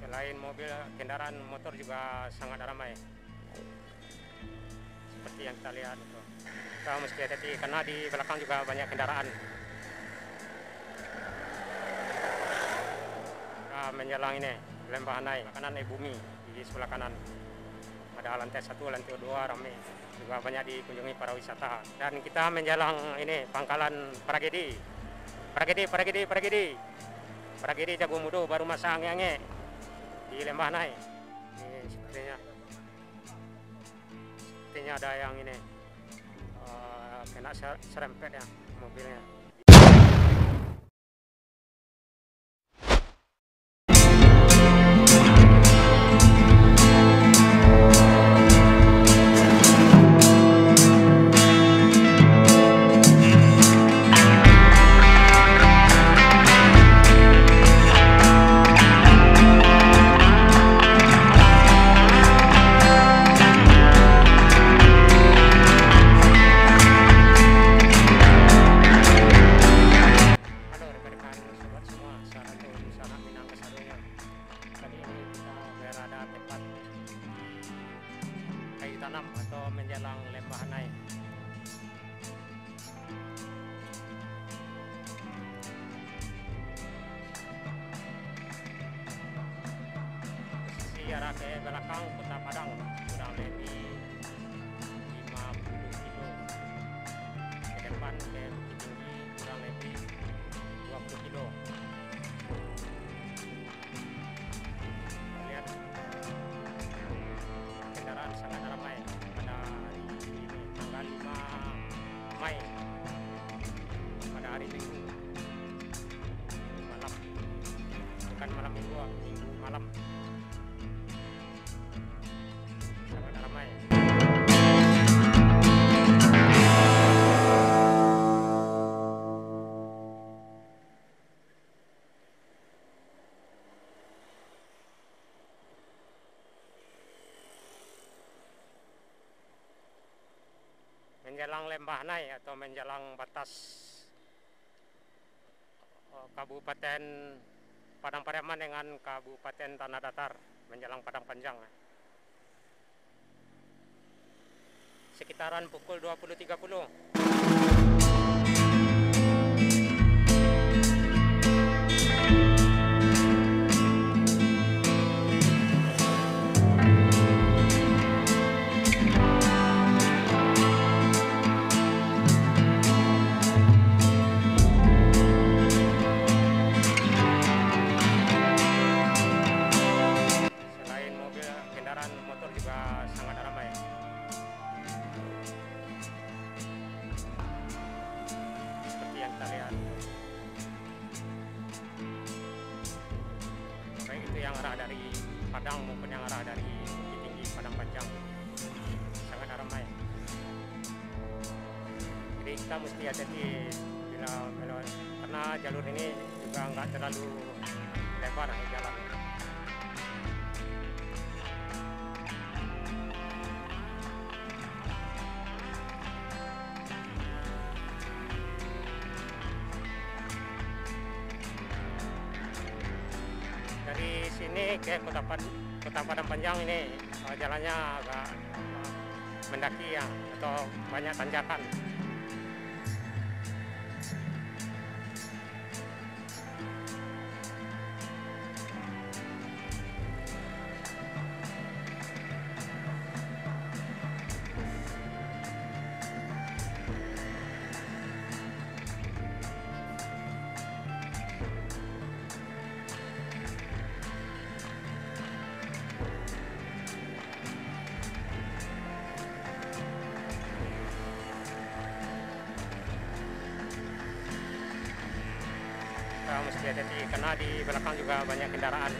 Selain mobil, kendaraan motor juga sangat ramai. Seperti yang kita lihat itu. Kita mesti hati-hati karena di belakang juga banyak kendaraan. Kita menjelang ini Lembah Hanai, kanan bumi di sebelah kanan. Ada lantai 1, lantai 2 ramai. Juga banyak dikunjungi para wisata. Dan kita menjelang ini pangkalan Paragedi. Paragedi Jago Mudo baru masa ange-ange di Lembah Hanai. Ini sepertinya ada yang ini kena serempet ya mobilnya. Tanam atau menjelang Lembah Hanai. Posisi arah ke belakang Kota Padang kurang lebih 50 kilo. Ke depan ke Bukit Tinggi kurang lebih 20 kilo. Lihat kendaraan sangat ramai pada hari ini tanggal 5 Mei pada hari Minggu malam, bukan malam Minggu malam, sangat ramai. Menjelang Lembah Hanai atau menjelang batas Kabupaten Padang Pariaman dengan Kabupaten Tanah Datar, menjelang Padang Panjang. Sekitaran pukul 20.30. Motor juga sangat ramai. Seperti yang kita lihat. Baik itu yang arah dari Padang maupun yang arah dari Bukit Tinggi, Padang Panjang. Sangat ramai. Jadi kita mesti hati-hati bila melewat, karena jalur ini juga nggak terlalu lebar jalan. Dari sini ke Kota Padang Panjang ini jalannya agak mendaki ya, atau banyak tanjakan. Kita mesti hati-hati karena di belakang juga banyak kendaraan.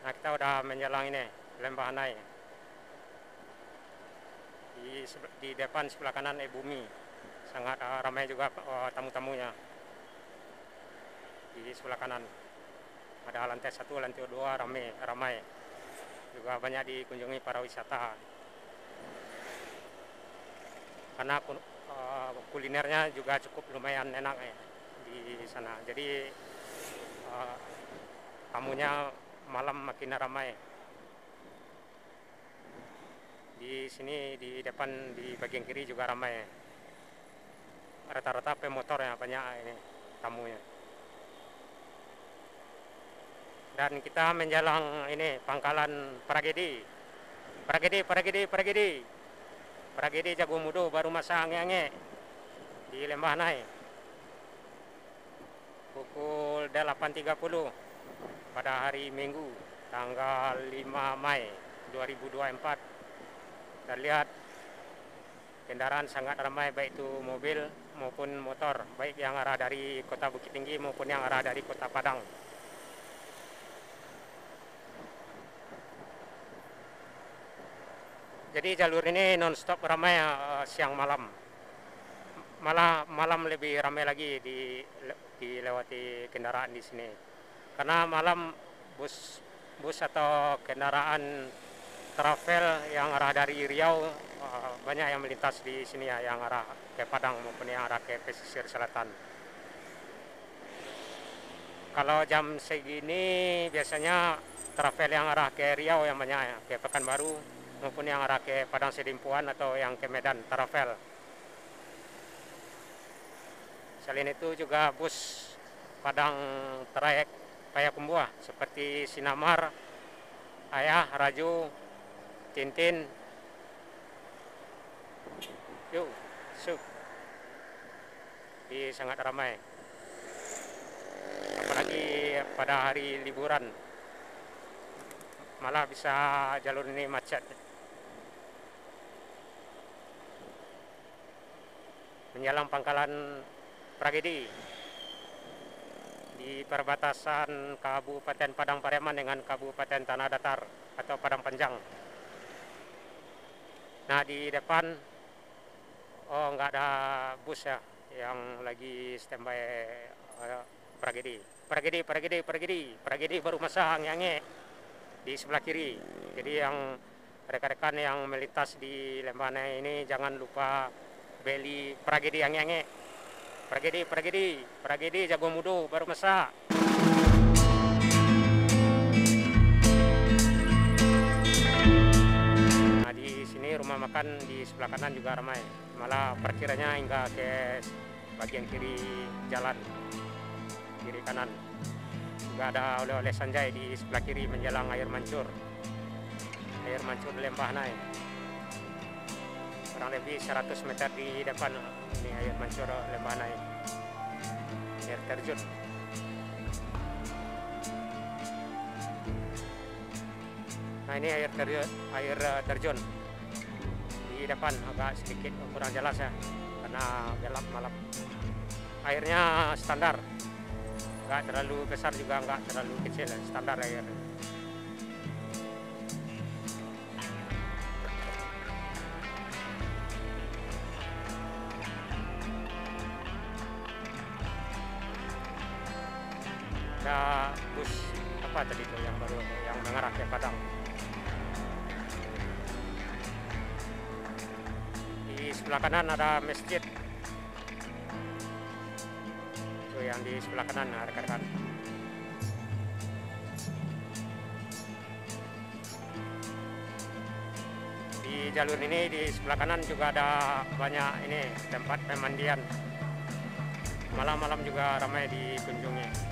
Nah, kita udah menjelang ini Lembah Hanai. Di depan sebelah kanan bumi sangat ramai juga tamu-tamunya di sebelah kanan. Ada lantai 1, lantai 2 ramai. Juga banyak dikunjungi para wisata. Karena kulinernya juga cukup lumayan enak ya di sana. Jadi tamunya malam makin ramai. Di sini di depan di bagian kiri juga ramai. Rata-rata pemotor ya banyak ini tamunya. Dan kita menjalang ini pangkalan Pragedi. Pragedi Jago Mudo baru masa ange-ange di Lembah Nai. Pukul 8.30 pada hari Minggu tanggal 5 Mei 2024. Kita lihat kendaraan sangat ramai, baik itu mobil maupun motor, baik yang arah dari kota Bukit Tinggi maupun yang arah dari kota Padang. Jadi jalur ini non-stop ramai siang malam. Malah malam lebih ramai lagi dilewati kendaraan di sini. Karena malam bus atau kendaraan travel yang arah dari Riau banyak yang melintas di sini ya, yang arah ke Padang maupun yang arah ke pesisir selatan. Kalau jam segini biasanya travel yang arah ke Riau yang banyak ya, ke Pekanbaru maupun yang arah ke Padang Sidimpuan atau yang ke Medan travel. Selain itu juga bus Padang trayek Payakumbuh seperti Sinamar, Ayah, Raju, Tintin, Ini sangat ramai. Apalagi pada hari liburan, malah bisa jalur ini macet. Menjalang pangkalan Pragedi di perbatasan Kabupaten Padang Pariaman dengan Kabupaten Tanah Datar atau Padang Panjang. Nah, di depan nggak ada bus ya yang lagi standby Pragedi baru masa ange-ange di sebelah kiri. Jadi yang rekan-rekan yang melintas di Lembah Nai ini jangan lupa beli Pragedi ange-ange. Pragedi Jago Mudo baru masa. Nah, di sini rumah makan di sebelah kanan juga ramai. Malah parkirannya hingga ke bagian kiri jalan, kiri kanan. Juga ada oleh-oleh Sanjay di sebelah kiri menjelang air mancur Lembah Nai. Kurang lebih 100 meter di depan ini air mancur Lembah Nai, air terjun. Nah, ini air terjun di depan, agak sedikit kurang jelas ya karena gelap malam. Airnya standar, nggak terlalu besar juga nggak terlalu kecil, standar air. Ada bus apa tadi itu yang baru yang mengarah ke Padang. Di sebelah kanan ada masjid. Itu yang di sebelah kanan rekan-rekan. Di jalur ini di sebelah kanan juga ada banyak ini tempat pemandian. Malam-malam juga ramai dikunjungi.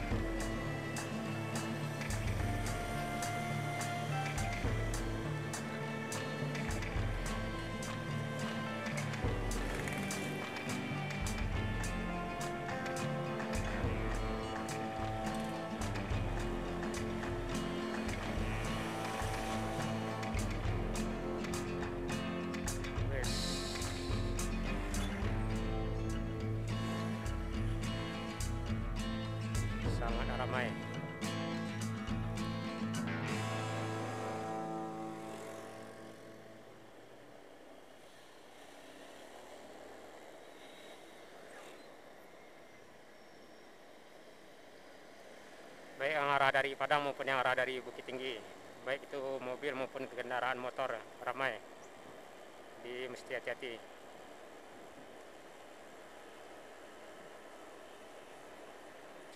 Sangat arah dari Padang maupun yang arah dari Bukit Tinggi, baik itu mobil maupun kendaraan motor ramai, jadi mesti hati-hati.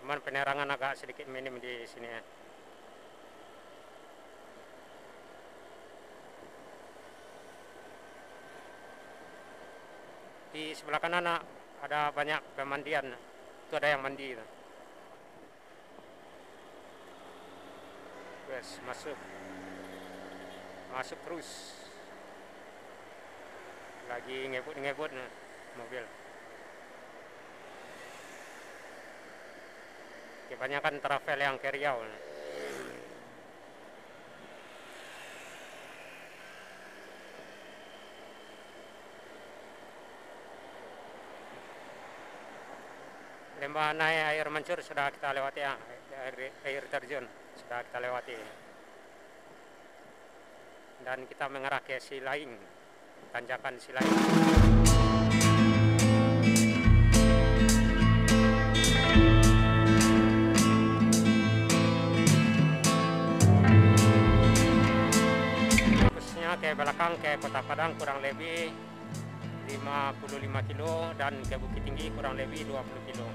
Cuman penerangan agak sedikit minim di sini ya. Di sebelah kanan ada banyak pemandian, itu ada yang mandi. Yes, masuk terus, lagi ngebut mobil. Kebanyakan travel yang ke Riau. Lembah naik air mancur sudah kita lewati ya, air terjun sudah kita lewati. Dan kita mengarah ke Silaing, tanjakan Silaing. Fokusnya ke belakang ke Kota Padang kurang lebih 55 kilo dan ke Bukit Tinggi kurang lebih 20 kilo.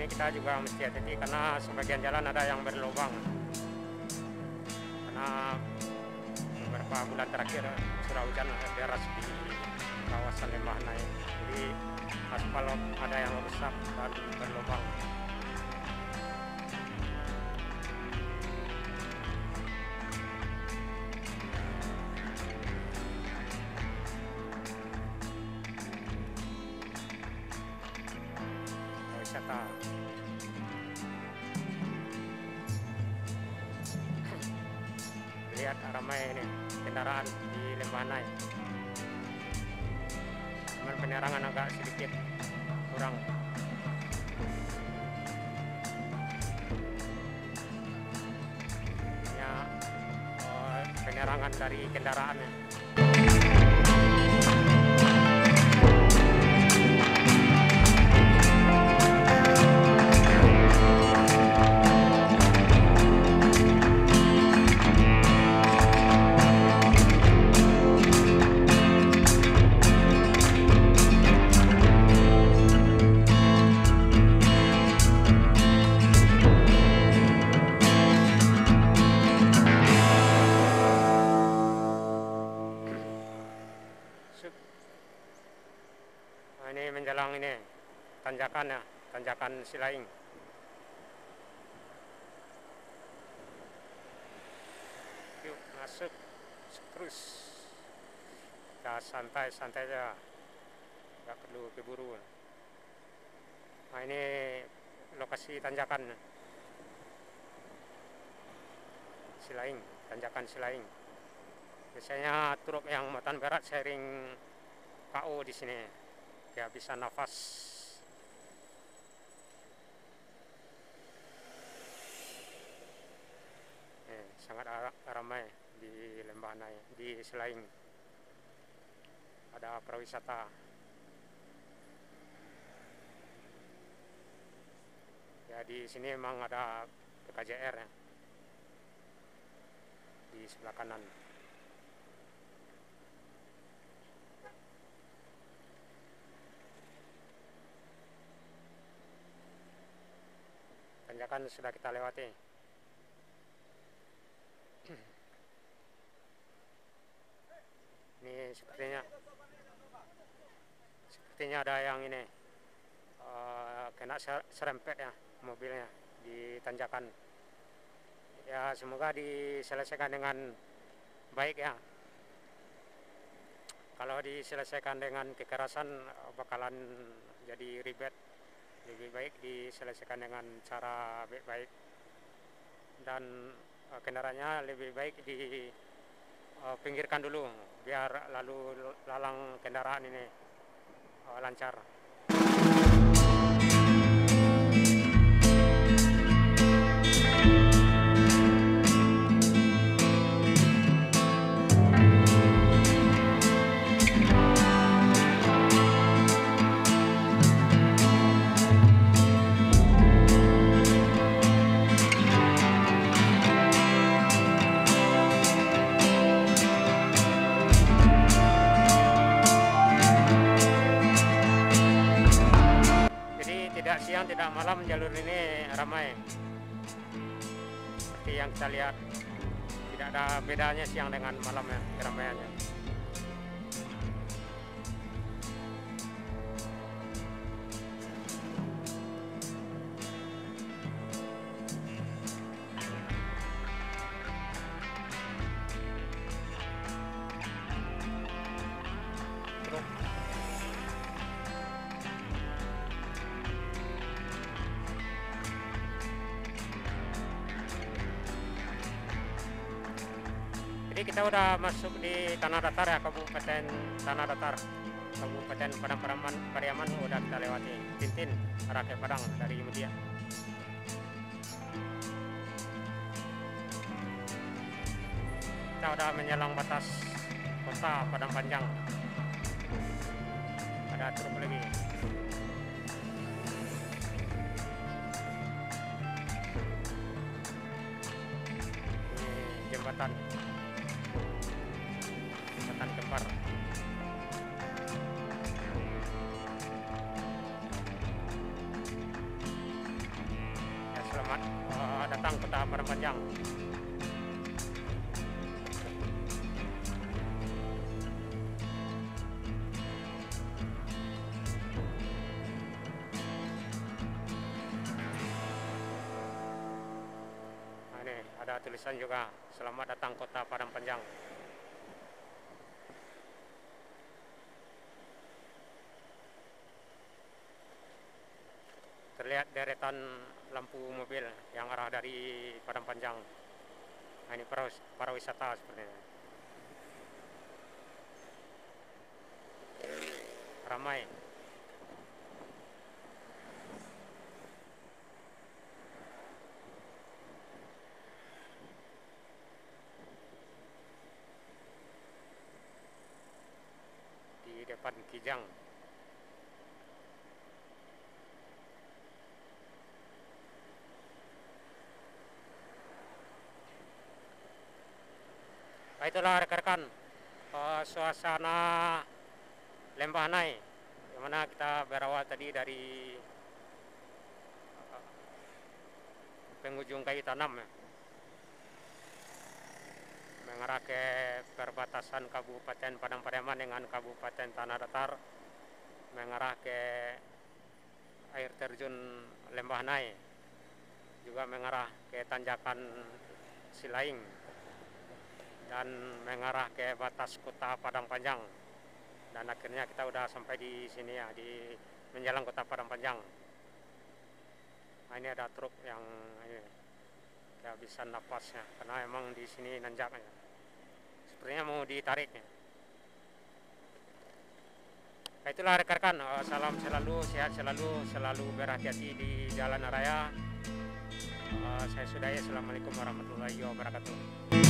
Kita juga mesti hati-hati karena sebagian jalan ada yang berlubang, karena beberapa bulan terakhir curah hujan deras di kawasan Lembah Naik, jadi aspal ada yang rusak dan berlubang. Wisata lihat ramai ini kendaraan di Lembah Naik, cuman penerangan agak sedikit kurang. Ya, penerangan dari kendaraan. Nah, ini menjelang ini tanjakan ya, tanjakan Silaing. Yuk masuk terus, kita santai-santai aja, nggak perlu keburu. Nah, ini lokasi tanjakan Silaing, tanjakan Silaing. Biasanya truk yang muatan berat sering KO di sini, kehabisan nafas. Sangat ramai di Lembah Naik, di Silaing. Ada pariwisata. Ya, di sini memang ada PKJR ya, di sebelah kanan. Tanjakan sudah kita lewati. Ini sepertinya ada yang ini kena serempet ya mobilnya di tanjakan. Ya, semoga diselesaikan dengan baik ya. Kalau diselesaikan dengan kekerasan bakalan jadi ribet. Lebih baik diselesaikan dengan cara baik-baik, dan kendaraannya lebih baik pinggirkan dulu biar lalu lalang kendaraan ini lancar. Tidak siang tidak malam jalur ini ramai. Seperti yang kita lihat, tidak ada bedanya siang dengan malam ya keramaiannya. Jadi kita udah masuk di Tanah Datar ya, Kabupaten Tanah Datar, Kabupaten Padang Pariaman udah kita lewati. Tintin arah ke Padang dari Mudia. Kita udah menjelang batas kota Padang Panjang. Ada truk lagi. Ini jembatan Kempar. Ya, selamat datang kota Padang Panjang. Nah, ini ada tulisan juga, selamat datang kota Padang Panjang. Terlihat deretan lampu mobil yang arah dari Padang Panjang. Nah, ini para wisata sepertinya. Ramai. Di depan Kijang. Itulah rekan-rekan suasana Lembah Hanai, yang mana kita berawal tadi dari penghujung kayu tanam ya, mengarah ke perbatasan Kabupaten Padang Pariaman dengan Kabupaten Tanah Datar, mengarah ke air terjun Lembah Hanai, juga mengarah ke tanjakan Silaing, dan mengarah ke batas kota Padang Panjang. Dan akhirnya kita udah sampai di sini ya, di menjelang kota Padang Panjang. Nah, ini ada truk yang ini kehabisan napasnya karena emang di sini nanjak ya. Sepertinya mau ditarik ya. Nah, itulah rekan-rekan, salam selalu, sehat selalu, selalu berhati-hati di jalan raya. Saya sudahi, assalamualaikum warahmatullahi wabarakatuh.